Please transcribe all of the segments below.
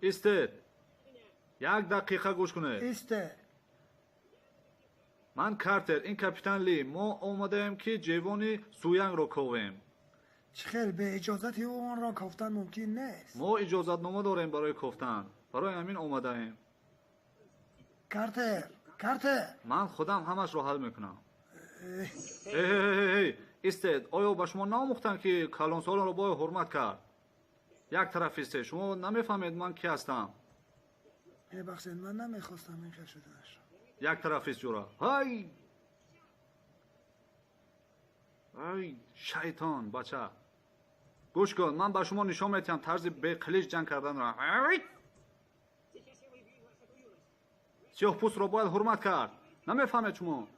ایستید. یک دقیقه گوش کنید. ایسته. من کارتر، این کاپیتان لی. ما اومدیم که جوانی سویانگ رو کوبیم. چخیل به اجازت او آن را کافتن ممکن نیست. ما اجازت نامه داریم برای کوفتن. برای همین اومدیم. کارتر. من خودم همش رو حل میکنم. ایستید. آیا به شما ناموختن که کلانسال رو باید حرمت کرد؟ یک طرف ایستید. شما نمیفهمید من کی هستم. ببخشید من نمیخواستم این کار شدنش. یک طرف ایست جورا. های شیطان بچه. گوش کن، من به شما نشان میدم طرز به قلیش جنگ کردن را. سیاه پوست رو باید حرمت کرد. نمیفهمید شما؟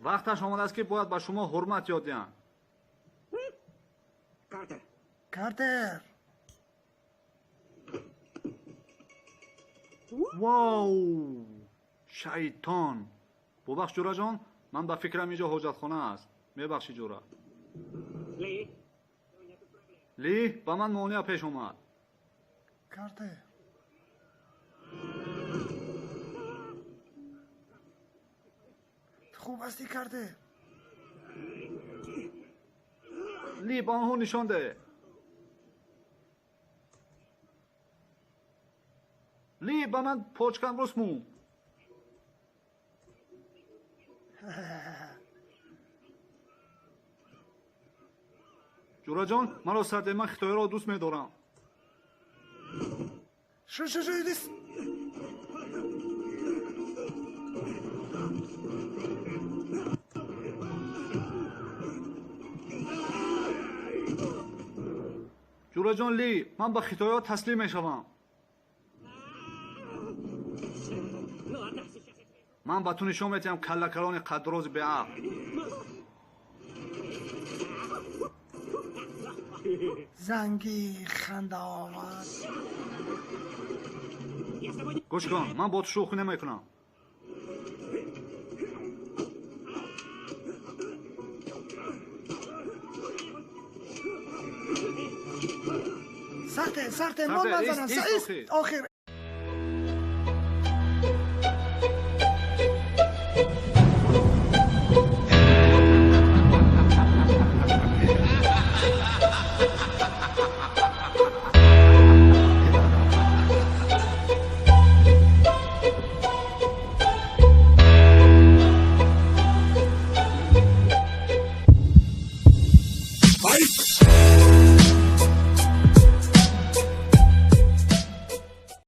وقتش آمده است که باید به شما حرمت یاد دهند. کارتر. واو شیطان. ببخش جورا جان، من به فکرم اینجا حاجتخانه است. میبخشی جورا. لی به من مانع پیش اومد. کارتر. خوب هستی کارتر. لی به آنها نشان ده. لی به من پاچکن رسمو. جورا جان، مرا سرد من خطای را دوست میدارم. شو دیست. جورا جان لی، من به خطایات تسلیم میشوم. من به تو نشان میدم کله کلان قدراز به عقل. زنگی خنده آور. گوش کن، من با تو شوخی نمیکنم. سرته من نزنم. آخر Fight!